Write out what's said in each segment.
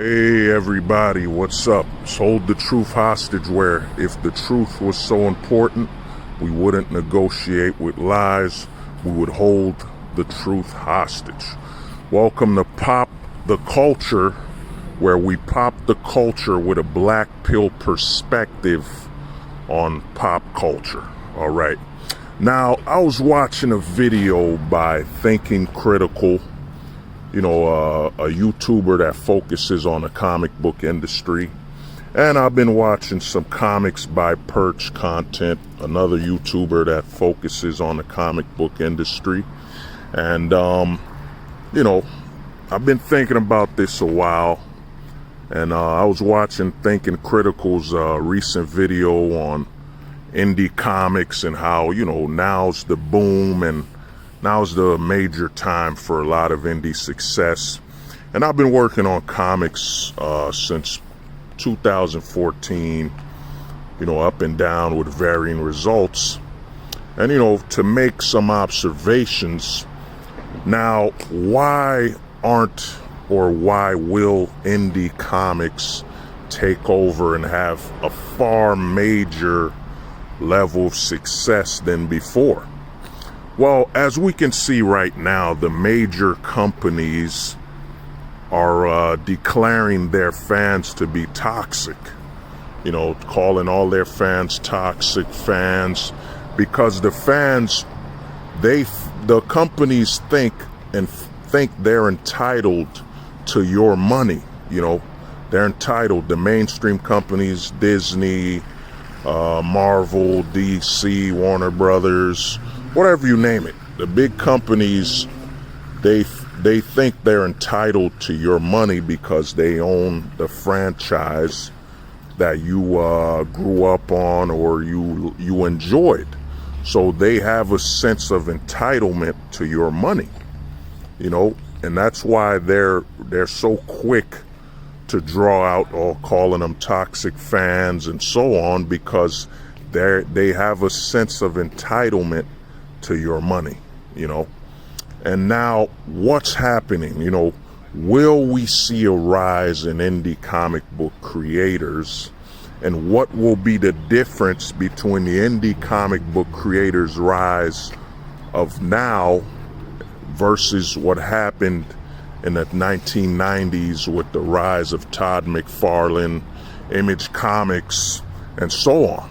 Hey everybody, what's up? Let's hold the truth hostage where if the truth was so important, we wouldn't negotiate with lies, we would hold the truth hostage. Welcome to Pop the Culture, where we pop the culture with a black pill perspective on pop culture. All right. Now, I was watching a video by Thinking Critical, a YouTuber that focuses on the comic book industry. And I've been watching some Comics by Perch content, another YouTuber that focuses on the comic book industry. And, I've been thinking about this a while. And I was watching Thinking Critical's recent video on indie comics and how, now's the boom and now's the major time for a lot of indie success. And I've been working on comics since 2014, up and down with varying results. And, to make some observations. Now, why aren't or why will indie comics take over and have a far major level of success than before? Well, as we can see right now, the major companies are declaring their fans to be toxic, calling all their fans toxic fans, because the fans, the companies think they're entitled to your money. They're entitled, the mainstream companies, Disney, Marvel, DC, Warner Brothers, whatever you name it, the big companies, they think they're entitled to your money because they own the franchise that you grew up on or you enjoyed. So they have a sense of entitlement to your money, and that's why they're so quick to draw out or calling them toxic fans and so on, because they have a sense of entitlement to your money, And now what's happening? Will we see a rise in indie comic book creators? And what will be the difference between the indie comic book creators' rise of now versus what happened in the 1990s with the rise of Todd McFarlane, Image Comics, and so on?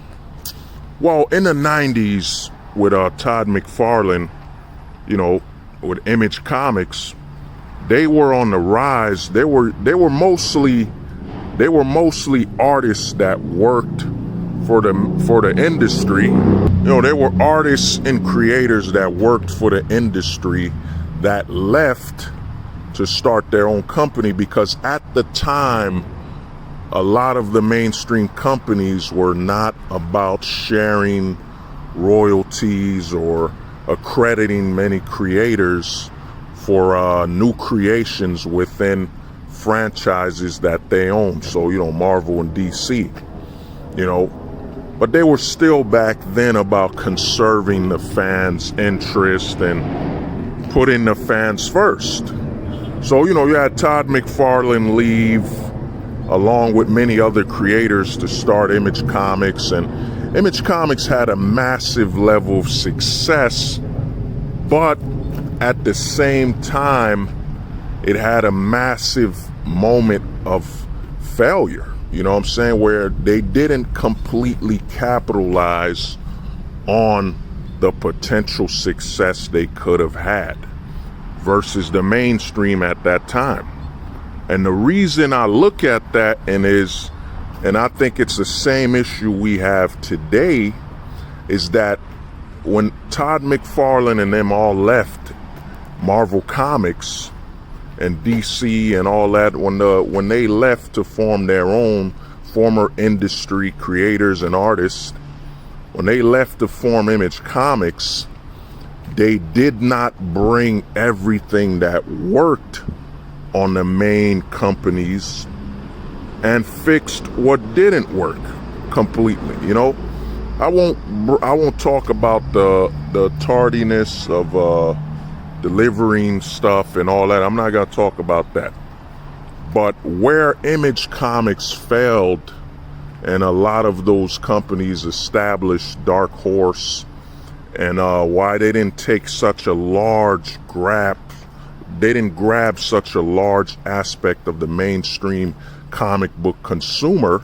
Well, in the 90s with Todd McFarlane, with Image Comics, they were on the rise. They were mostly artists that worked for the industry. They were artists and creators that worked for the industry that left to start their own company, because at the time, a lot of the mainstream companies were not about sharing royalties or accrediting many creators for new creations within franchises that they own. So, Marvel and DC, but they were still back then about conserving the fans' interest and putting the fans first. So, you had Todd McFarlane leave along with many other creators to start Image Comics, and Image Comics had a massive level of success, but at the same time, it had a massive moment of failure, where they didn't completely capitalize on the potential success they could have had versus the mainstream at that time. And the reason I look at that and I think it's the same issue we have today, is that when Todd McFarlane and them all left Marvel Comics and DC and all that, when they left to form their own, former industry creators and artists, when they left to form Image Comics, they did not bring everything that worked on the main companies and fixed what didn't work completely. I won't talk about the tardiness of delivering stuff and all that. I'm not gonna talk about that. But where Image Comics failed, and a lot of those companies established Dark Horse, and why they didn't take such a large they didn't grab such a large aspect of the mainstream comic book consumer,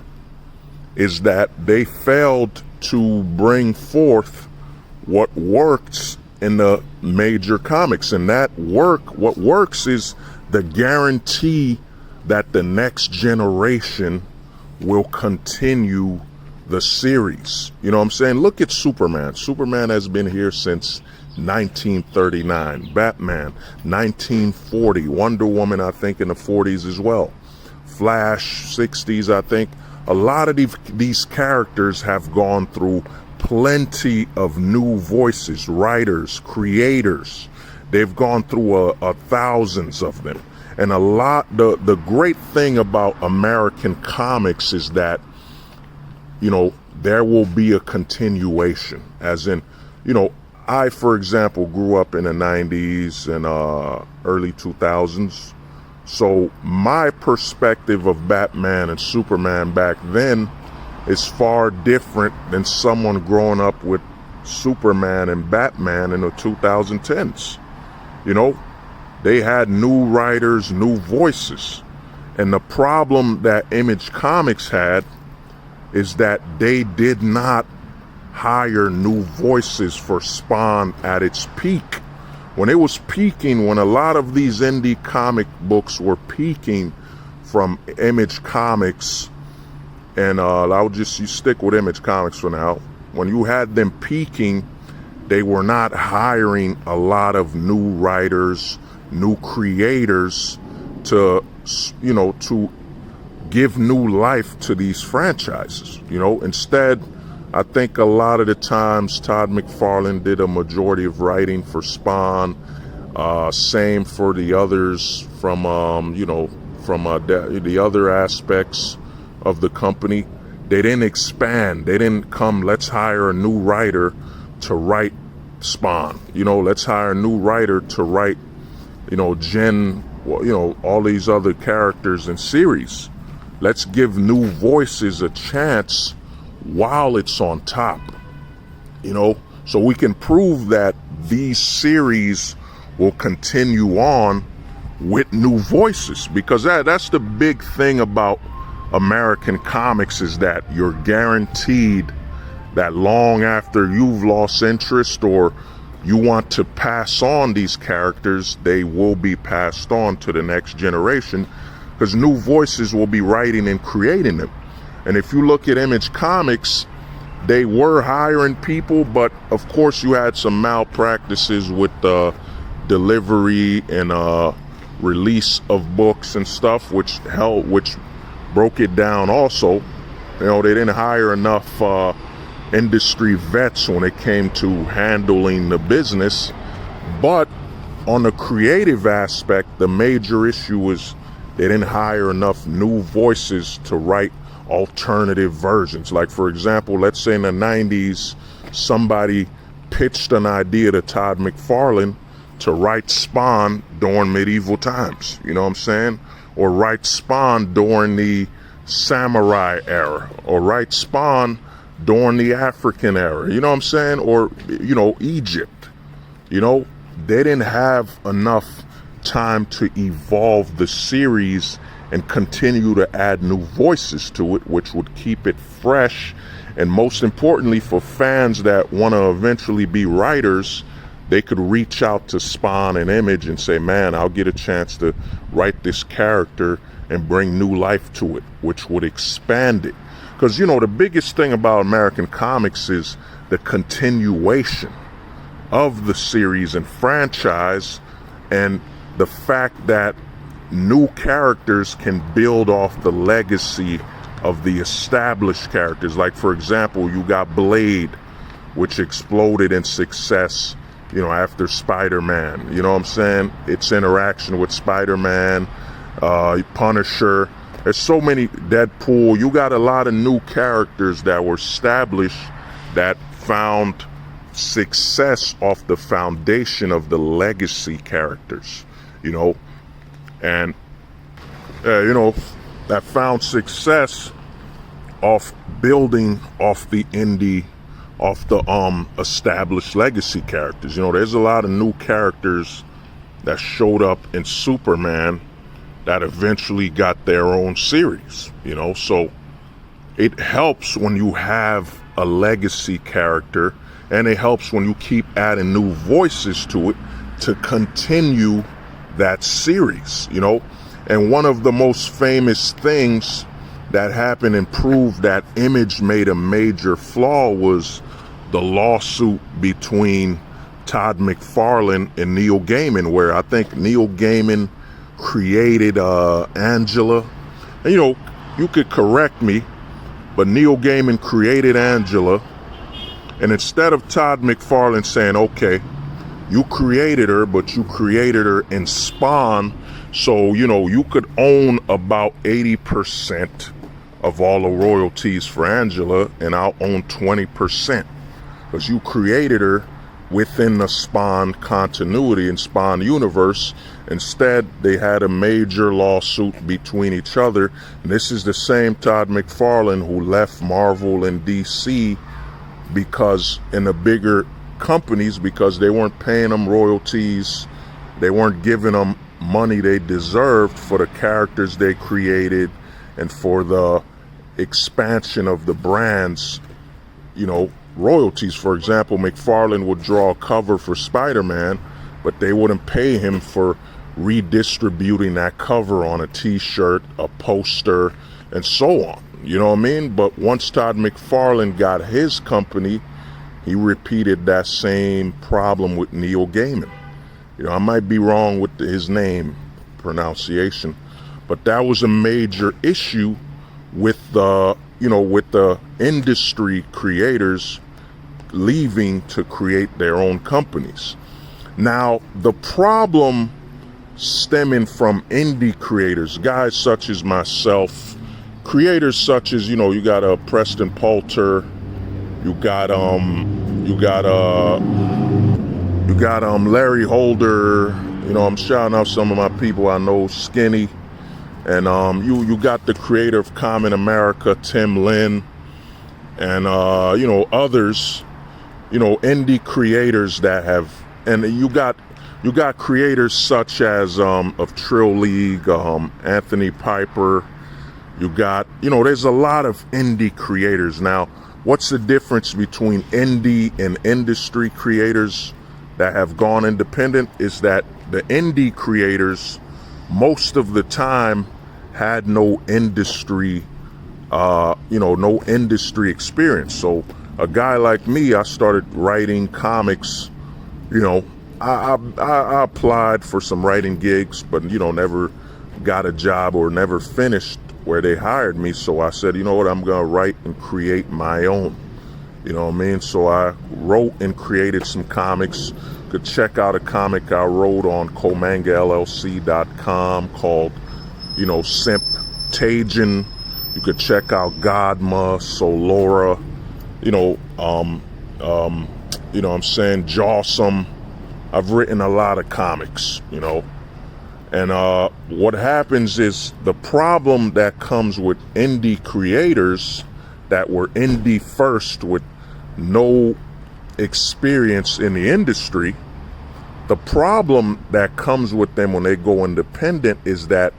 is that they failed to bring forth what works in the major comics. And what works is the guarantee that the next generation will continue the series. You know what I'm saying? Look at Superman. Superman has been here since 1939. Batman, 1940. Wonder Woman, I think, in the 40s as well. Flash, 60s, I think. A lot of these characters have gone through plenty of new voices, writers, creators. They've gone through thousands of them. And the great thing about American comics is that, you know, there will be a continuation. As in, you know, I, for example, grew up in the 90s and early 2000s. So my perspective of Batman and Superman back then is far different than someone growing up with Superman and Batman in the 2010s. You know, they had new writers, new voices. And the problem that Image Comics had is that they did not hire new voices for Spawn at its peak. When it was peaking, when a lot of these indie comic books were peaking from Image Comics, and you stick with Image Comics for now. When you had them peaking, they were not hiring a lot of new writers, new creators to give new life to these franchises. You know, instead, I think a lot of the times Todd McFarlane did a majority of writing for Spawn. Same for the others from the other aspects of the company. They didn't expand. They didn't come, let's hire a new writer to write Spawn. You know, let's hire a new writer to write, all these other characters and series. Let's give new voices a chance while it's on top, so we can prove that these series will continue on with new voices, because that's the big thing about American comics, is that you're guaranteed that long after you've lost interest or you want to pass on these characters, they will be passed on to the next generation, because new voices will be writing and creating them. And if you look at Image Comics, they were hiring people, but of course you had some malpractices with delivery and release of books and stuff, which broke it down also. They didn't hire enough industry vets when it came to handling the business. But on the creative aspect, the major issue was they didn't hire enough new voices to write alternative versions. Like, for example, let's say in the 90s, somebody pitched an idea to Todd McFarlane to write Spawn during medieval times, you know what I'm saying? Or write Spawn during the samurai era, or write Spawn during the African era, you know what I'm saying? Or, Egypt, they didn't have enough time to evolve the series and continue to add new voices to it, which would keep it fresh. And most importantly, for fans that want to eventually be writers, they could reach out to Spawn and Image and say, man, I'll get a chance to write this character and bring new life to it, which would expand it. Because, the biggest thing about American comics is the continuation of the series and franchise, and the fact that new characters can build off the legacy of the established characters. Like, for example, you got Blade, which exploded in success, after Spider-Man. You know what I'm saying? Its interaction with Spider-Man, Punisher. There's so many, Deadpool. You got a lot of new characters that were established that found success off the foundation of the legacy characters, and that found success off building off the established legacy characters. There's a lot of new characters that showed up in Superman that eventually got their own series, so it helps when you have a legacy character, and it helps when you keep adding new voices to it to continue that series, and one of the most famous things that happened and proved that Image made a major flaw was the lawsuit between Todd McFarlane and Neil Gaiman, where I think Neil Gaiman created Angela. And you could correct me, but Neil Gaiman created Angela, and instead of Todd McFarlane saying, okay, you created her, but you created her in Spawn, so you could own about 80% of all the royalties for Angela, and I'll own 20%, because you created her within the Spawn continuity and Spawn universe. Instead, they had a major lawsuit between each other. And this is the same Todd McFarlane who left Marvel and DC because in the bigger companies, because they weren't paying them royalties, they weren't giving them money they deserved for the characters they created and for the expansion of the brands, royalties. For example, McFarlane would draw a cover for Spider-Man, but they wouldn't pay him for redistributing that cover on a t-shirt, a poster, and so on. You know what I mean? But once Todd McFarlane got his company, he repeated that same problem with Neil Gaiman. I might be wrong with his name pronunciation, but that was a major issue with the industry creators leaving to create their own companies. Now, the problem stemming from indie creators, guys such as myself, creators such as, you got Preston Poulter, you got Larry Holder, I'm shouting out some of my people I know, Skinny, and you got the creator of Common America, Tim Lin, and others, indie creators that have, and you got creators such as of Trill League, Anthony Piper. You got, there's a lot of indie creators. Now, what's the difference between indie and industry creators that have gone independent is that the indie creators most of the time had no industry experience. So a guy like me, I started writing comics, I applied for some writing gigs, but never got a job or never finished where they hired me. So I said, I'm gonna write and create my own. So I wrote and created some comics. You could check out a comic I wrote on CoMangaLLC.com called, Simptagion. You could check out Godma, Solora, Jawsome. I've written a lot of comics, And what happens is the problem that comes with indie creators that were indie first with no experience in the industry, the problem that comes with them when they go independent is that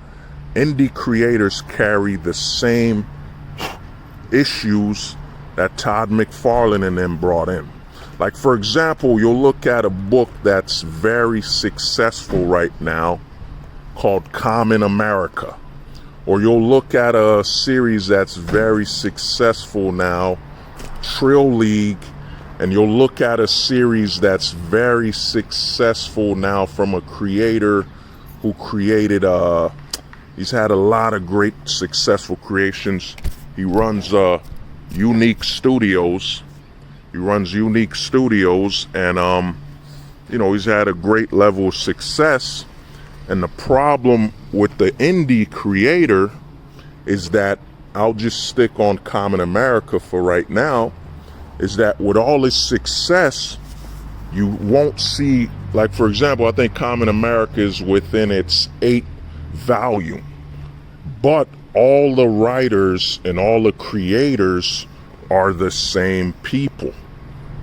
indie creators carry the same issues that Todd McFarlane and them brought in. Like, for example, you'll look at a book that's very successful right now called Common America. Or you'll look at a series that's very successful now, Trill League, and you'll look at a series that's very successful now from a creator who created, he's had a lot of great successful creations. He runs Unique Studios. And, he's had a great level of success. And the problem with the indie creator is that, I'll just stick on Common America for right now, is that with all his success, you won't see, like, for example, I think Common America is within its 8th volume. but all the writers and all the creators are the same people.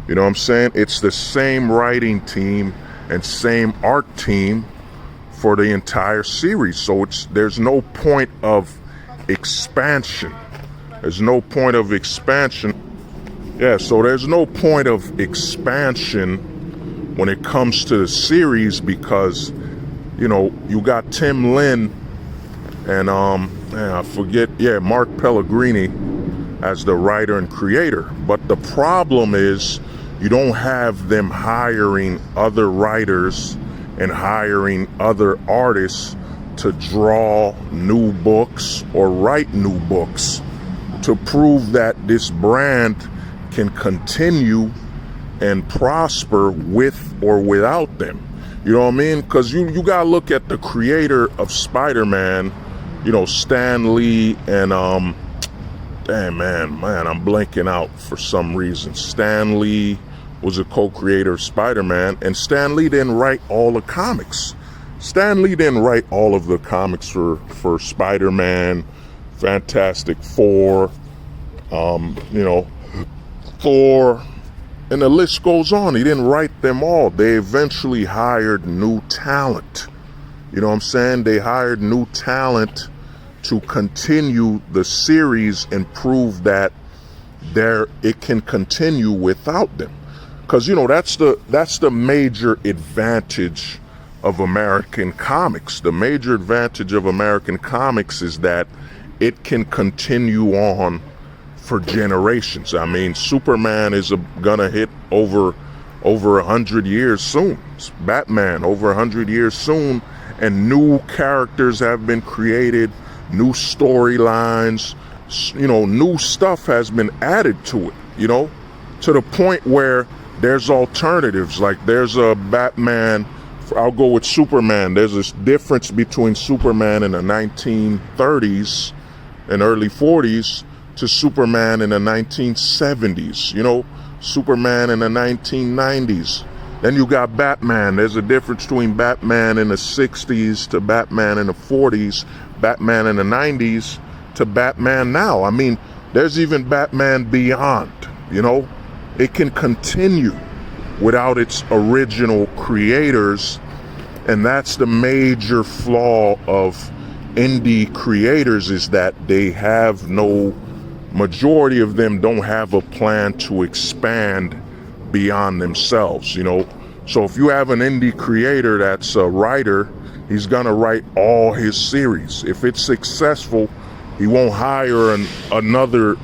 You know what I'm saying? It's the same writing team and same art team for the entire series. So there's no point of expansion. There's no point of expansion. Yeah, so there's no point of expansion when it comes to the series because, you know, you got Tim Lin and I forget, Mark Pellegrini as the writer and creator. But the problem is you don't have them hiring other writers and hiring other artists to draw new books or write new books to prove that this brand can continue and prosper with or without them. You know what I mean? Because you gotta look at the creator of Spider-Man, you know, Stan Lee and I'm blanking out for some reason. Stan Lee was a co-creator of Spider-Man, and Stan Lee didn't write all the comics. Stan Lee didn't write all of the comics for Spider-Man, Fantastic Four, Thor, and the list goes on. He didn't write them all. They eventually hired new talent. You know what I'm saying? They hired new talent to continue the series and prove that it can continue without them. Because, you know, that's the major advantage of American comics. The major advantage of American comics is that it can continue on for generations. I mean, Superman is gonna hit over 100 years soon. Batman over 100 years soon, and new characters have been created, new storylines, you know, new stuff has been added to it, you know, to the point where there's alternatives. Like there's a Batman, I'll go with Superman. There's this difference between Superman in the 1930s and early 40s to Superman in the 1970s, you know, Superman in the 1990s. Then you got Batman. There's a difference between Batman in the 60s to Batman in the 40s, Batman in the 90s to Batman now. I mean, there's even Batman Beyond, you know. It can continue without its original creators, and that's the major flaw of indie creators, is that majority of them don't have a plan to expand beyond themselves, you know. So if you have an indie creator that's a writer, he's gonna write all his series. If it's successful, he won't hire another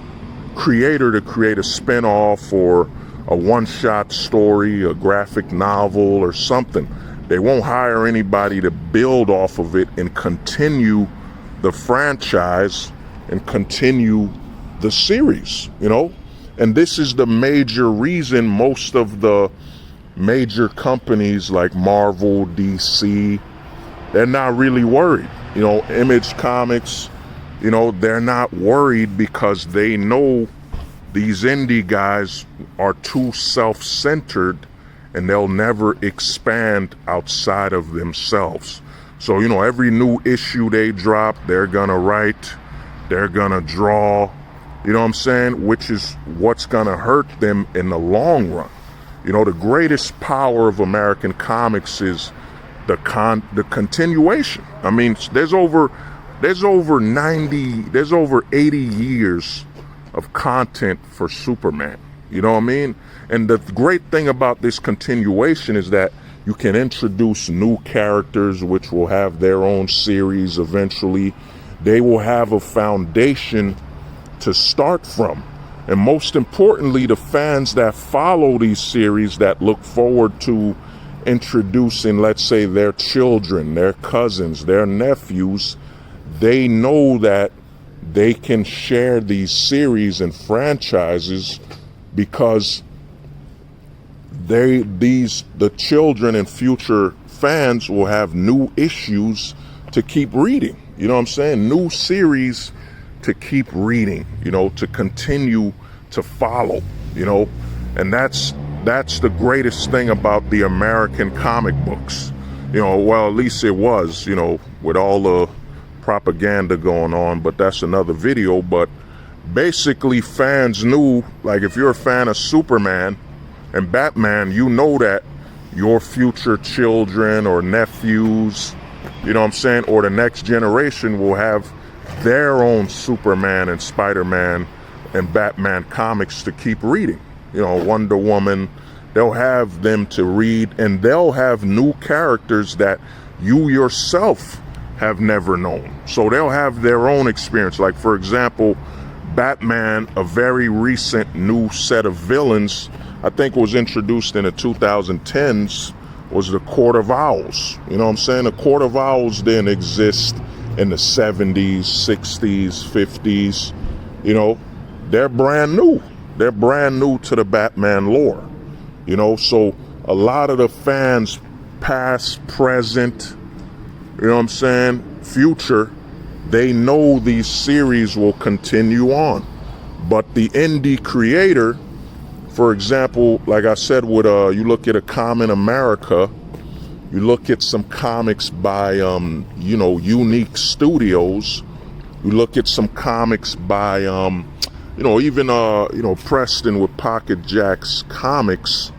creator to create a spin-off or a one-shot story, a graphic novel or something. They won't hire anybody to build off of it and continue the franchise and continue the series, you know. And this is the major reason most of the major companies like Marvel, DC, they're not really worried. You know, Image Comics, you know, they're not worried because they know these indie guys are too self-centered and they'll never expand outside of themselves. So, you know, every new issue they drop, they're gonna write, they're gonna draw, you know what I'm saying? Which is what's gonna hurt them in the long run. You know, the greatest power of American comics is the continuation. I mean, there's over 80 years of content for Superman. You know what I mean? And the great thing about this continuation is that you can introduce new characters which will have their own series eventually. They will have a foundation to start from. And most importantly, the fans that follow these series, that look forward to introducing, let's say, their children, their cousins, their nephews, they know that they can share these series and franchises because the children and future fans will have new issues to keep reading. You know what I'm saying? New series to keep reading, you know, to continue to follow, you know. And that's the greatest thing about the American comic books. You know, well, at least it was, you know, with all the propaganda going on, but that's another video. But basically fans knew, like if you're a fan of Superman and Batman, you know that your future children or nephews, you know what I'm saying, or the next generation will have their own Superman and Spider-Man and Batman comics to keep reading. You know, Wonder Woman, they'll have them to read, and they'll have new characters that you yourself have never known. So they'll have their own experience. Like, for example, Batman, a very recent new set of villains, I think was introduced in the 2010s, was the Court of Owls. You know what I'm saying? The Court of Owls didn't exist in the 70s, 60s, 50s. You know, they're brand new. They're brand new to the Batman lore. You know, so a lot of the fans, past, present, you know what I'm saying, future, they know these series will continue on. But the indie creator, for example, like I said, with you look at a Common America, you look at some comics by you know, Unique Studios, you look at some comics by you know, even you know, Preston with Pocket Jacks Comics,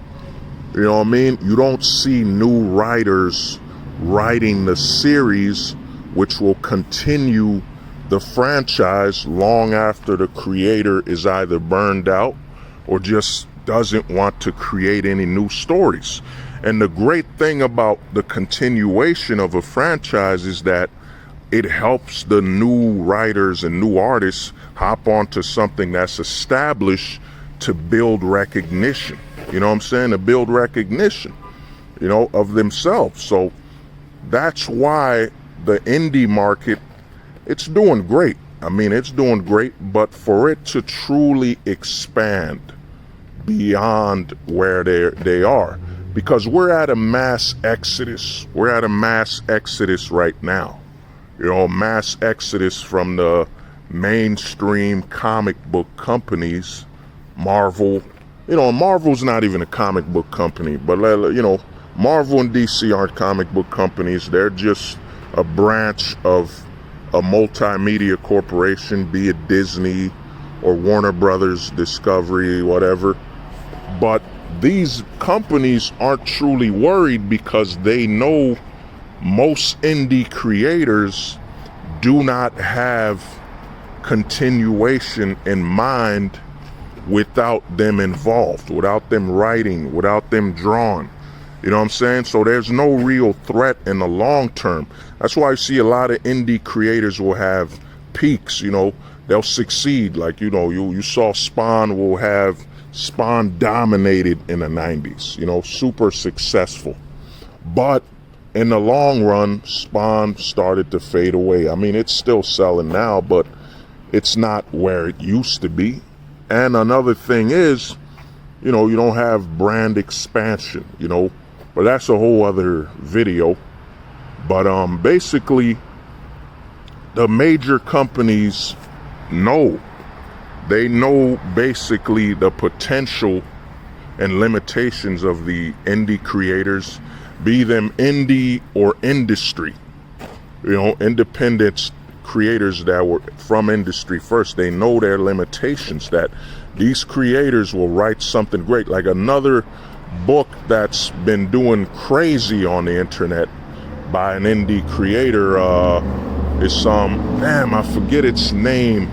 you know what I mean? You don't see new writers writing the series, which will continue the franchise long after the creator is either burned out or just doesn't want to create any new stories. And the great thing about the continuation of a franchise is that it helps the new writers and new artists hop onto something that's established to build recognition. You know what I'm saying? To build recognition, you know, of themselves. So that's why the indie market, it's doing great. I mean, it's doing great, but for it to truly expand beyond where they are, because we're at a mass exodus. We're at a mass exodus right now. You know, mass exodus from the mainstream comic book companies, Marvel. You know, Marvel's not even a comic book company, but you know, Marvel and DC aren't comic book companies. They're just a branch of a multimedia corporation, be it Disney or Warner Brothers, Discovery, whatever. But these companies aren't truly worried because they know most indie creators do not have continuation in mind without them involved, without them writing, without them drawing. You know what I'm saying? So there's no real threat in the long term. That's why I see a lot of indie creators will have peaks, you know, they'll succeed. Like, you know, you saw Spawn will have, Spawn dominated in the 90s, you know, super successful. But in the long run, Spawn started to fade away. I mean, it's still selling now, but it's not where it used to be. And another thing is, you know, you don't have brand expansion, you know, but that's a whole other video. But basically, the major companies know, they know basically the potential and limitations of the indie creators, be them indie or industry, you know, independent creators that were from industry first. They know their limitations, that these creators will write something great. Like another book that's been doing crazy on the internet by an indie creator is damn, I forget its name,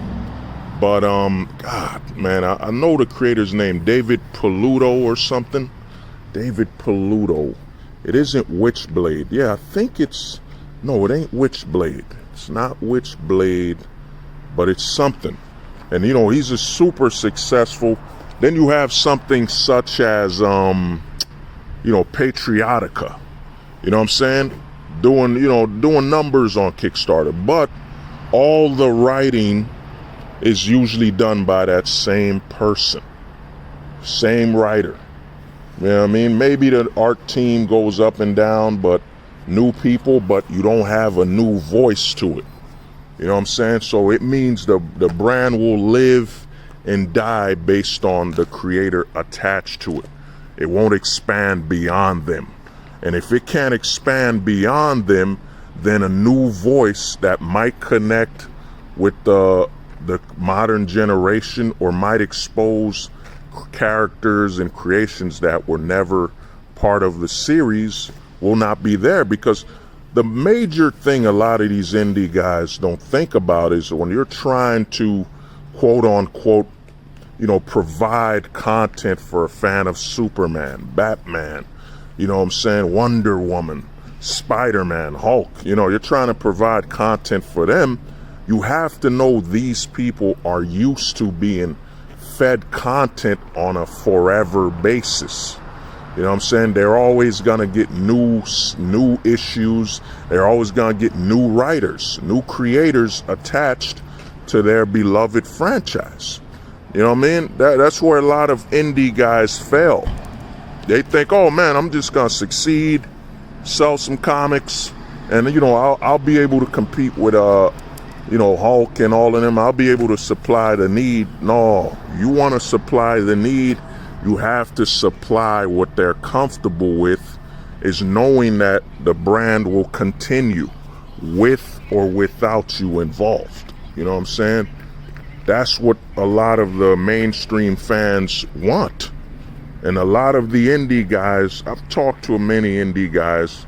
but God, man, I know the creator's name, David Peludo or something. David Peludo. It isn't Witchblade. Yeah, I think it's, no, it ain't Witchblade. It's not Witchblade, but it's something. And you know, he's a super successful. Then you have something such as you know, Patriotica. You know what I'm saying? Doing numbers on Kickstarter. But all the writing is usually done by that same person. Same writer. You know what I mean? Maybe the art team goes up and down, but new people, but you don't have a new voice to it. You know what I'm saying? So it means the brand will live and die based on the creator attached to it. It won't expand beyond them. And if it can't expand beyond them, then a new voice that might connect with the modern generation, or might expose characters and creations that were never part of the series, will not be there. Because the major thing a lot of these indie guys don't think about is when you're trying to quote unquote, provide content for a fan of Superman, Batman, what I'm saying, Wonder Woman, Spider-Man, Hulk, you're trying to provide content for them. You have to know these people are used to being fed content on a forever basis. You know what I'm saying? They're always going to get new issues. They're always going to get new writers, new creators attached to their beloved franchise. You know what I mean? That's where a lot of indie guys fail. They think, oh man, I'm just going to succeed, sell some comics, and I'll be able to compete with Hulk and all of them. I'll be able to supply the need. No, you want to supply the need, you have to supply what they're comfortable with, is knowing that the brand will continue with or without you involved. You know what I'm saying? That's what a lot of the mainstream fans want. And a lot of the indie guys, I've talked to many indie guys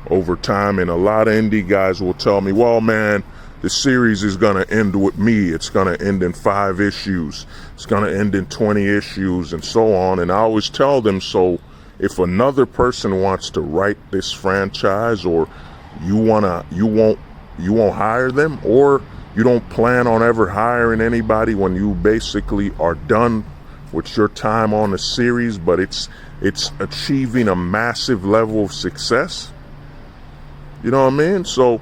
over time, and a lot of indie guys will tell me, well, man, the series is going to end with me. It's going to end in 5 issues. It's going to end in 20 issues and so on. And I always tell them, so if another person wants to write this franchise, or you won't hire them, or you don't plan on ever hiring anybody when you basically are done with your time on the series, but it's achieving a massive level of success. You know what I mean? So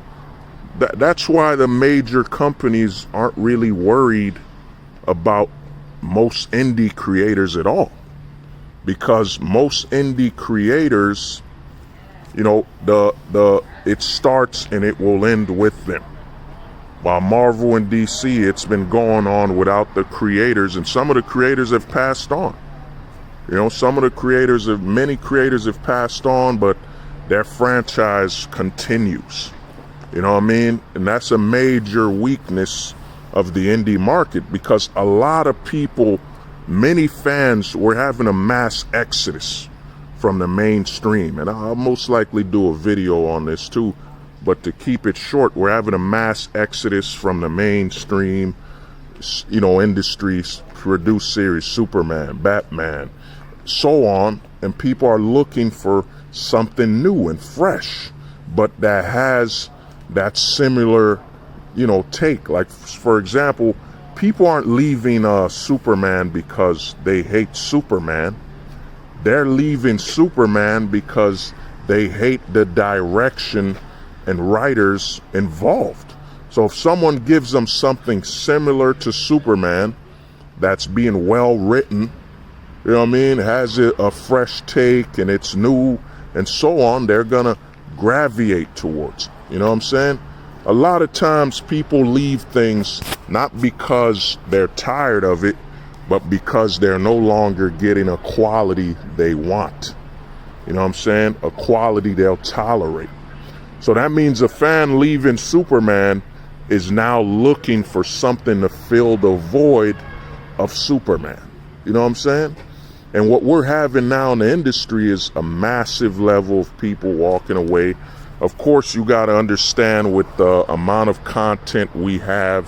that's why the major companies aren't really worried about most indie creators at all. Because most indie creators, it starts and it will end with them. While Marvel and DC, it's been going on without the creators, and some of the creators have passed on. Many creators have passed on, but their franchise continues. You know what I mean? And that's a major weakness of the indie market, because a lot of people, many fans, were having a mass exodus from the mainstream. And I'll most likely do a video on this too. But to keep it short, we're having a mass exodus from the mainstream, industries, produced series, Superman, Batman, so on. And people are looking for something new and fresh, but that has that similar, take. Like, for example, people aren't leaving Superman because they hate Superman. They're leaving Superman because they hate the direction and writers involved. So if someone gives them something similar to Superman that's being well written, has a fresh take and it's new and so on, they're gonna gravitate towards it. You know what I'm saying? A lot of times people leave things not because they're tired of it, but because they're no longer getting a quality they want. You know what I'm saying? A quality they'll tolerate. So that means a fan leaving Superman is now looking for something to fill the void of Superman. You know what I'm saying? And what we're having now in the industry is a massive level of people walking away. Of course, you got to understand, with the amount of content we have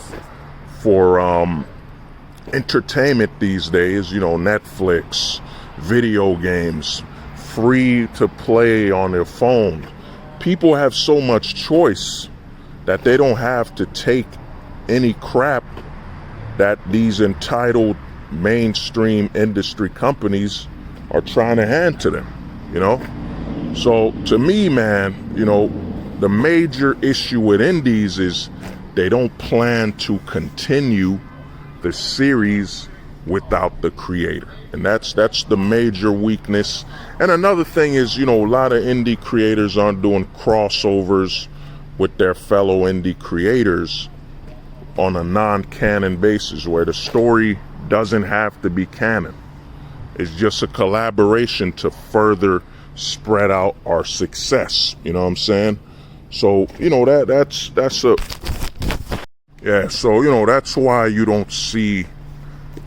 for entertainment these days, Netflix, video games, free to play on their phone. People have so much choice that they don't have to take any crap that these entitled mainstream industry companies are trying to hand to them, So to me, man, the major issue with indies is they don't plan to continue the series without the creator. And that's the major weakness. And another thing is, a lot of indie creators aren't doing crossovers with their fellow indie creators on a non-canon basis, where the story doesn't have to be canon. It's just a collaboration to further spread out our success. You know what I'm saying? So, that's a, yeah, so, that's why you don't see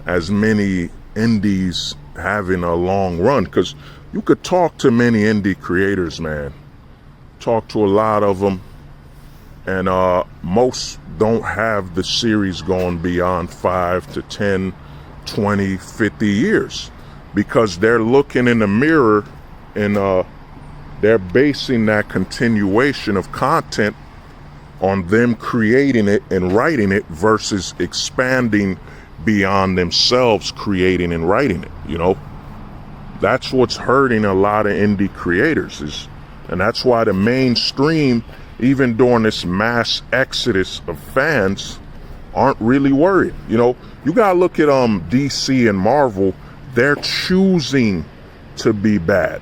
as many indies having a long run, because you could talk to many indie creators, man. Talk to a lot of them, and most don't have the series going beyond 5 to 10, 20, 50 years, because they're looking in the mirror and they're basing that continuation of content on them creating it and writing it versus expanding beyond themselves creating and writing it. That's what's hurting a lot of indie creators, and that's why the mainstream, even during this mass exodus of fans, aren't really worried. You gotta look at DC and Marvel. They're choosing to be bad.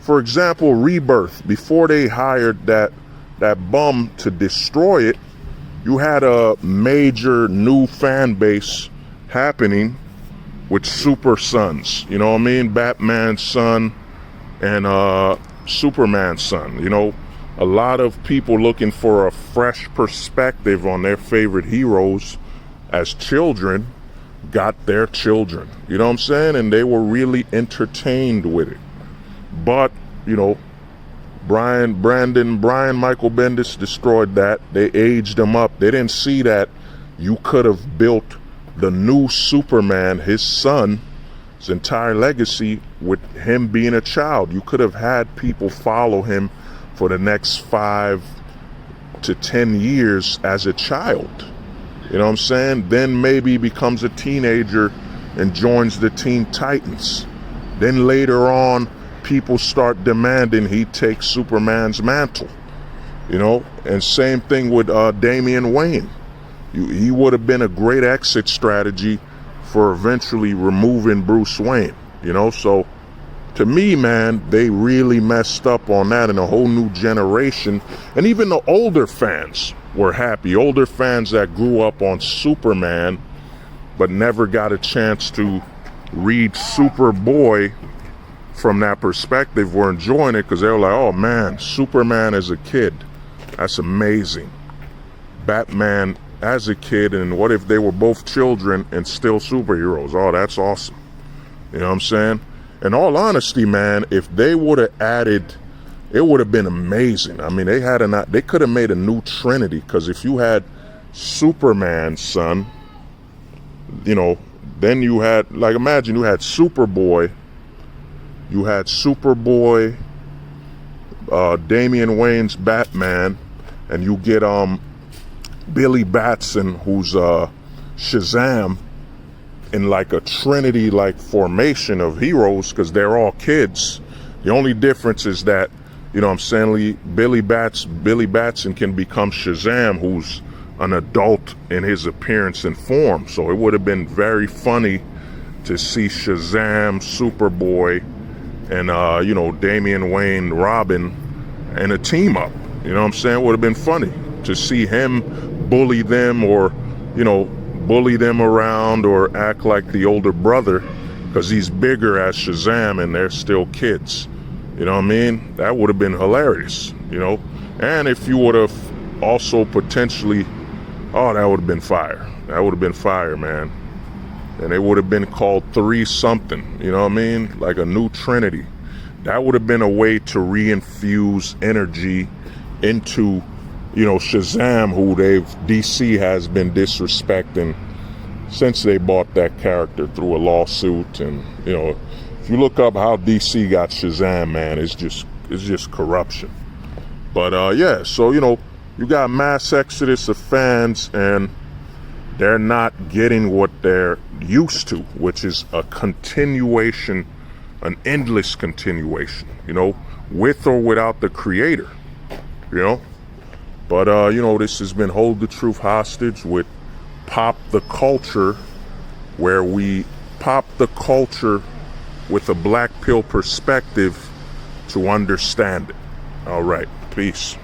For example, Rebirth, before they hired that bum to destroy it, you had a major new fan base happening with Super Sons, Batman's son and Superman's son. A lot of people looking for a fresh perspective on their favorite heroes as children got their children, and they were really entertained with it. But Brian Michael Bendis destroyed that. They aged him up. They didn't see that you could have built the new Superman, his son, his entire legacy, with him being a child. You could have had people follow him for the next 5 to 10 years as a child. Then maybe becomes a teenager and joins the Teen Titans. Then later on, people start demanding he takes Superman's mantle, and same thing with Damian Wayne. He would have been a great exit strategy for eventually removing Bruce Wayne, so to me, man, they really messed up on that, and a whole new generation, and even the older fans were happy. Older fans that grew up on Superman but never got a chance to read Superboy from that perspective were enjoying it, because they were like, oh man, Superman as a kid, that's amazing. Batman as a kid, and what if they were both children and still superheroes? Oh, that's awesome. You know what I'm saying? In all honesty, man, if they would have added, it would have been amazing. I mean, they could have made a new Trinity, because if you had Superman's son, then you had, like, imagine you had Superboy, Damian Wayne's Batman, and you get Billy Batson, who's Shazam, in like a Trinity like formation of heroes, because they're all kids. The only difference is that, Billy Batson can become Shazam, who's an adult in his appearance and form. So it would have been very funny to see Shazam, Superboy, and Damian Wayne, Robin, and a team up. It would have been funny to see him bully them, or bully them around, or act like the older brother, because he's bigger as Shazam and they're still kids. That would have been hilarious. And if you would have also potentially, that would have been fire. That would have been fire, man. And it would have been called 3 something, like a new Trinity. That would have been a way to reinfuse energy into, Shazam, who DC has been disrespecting since they bought that character through a lawsuit. And, if you look up how DC got Shazam, man, it's just corruption. But, yeah, so, you got mass exodus of fans, and they're not getting what they're used to, which is a continuation, an endless continuation, with or without the creator, But, this has been Hold the Truth Hostage with Pop the Culture, where we pop the culture with a black pill perspective to understand it. All right, peace.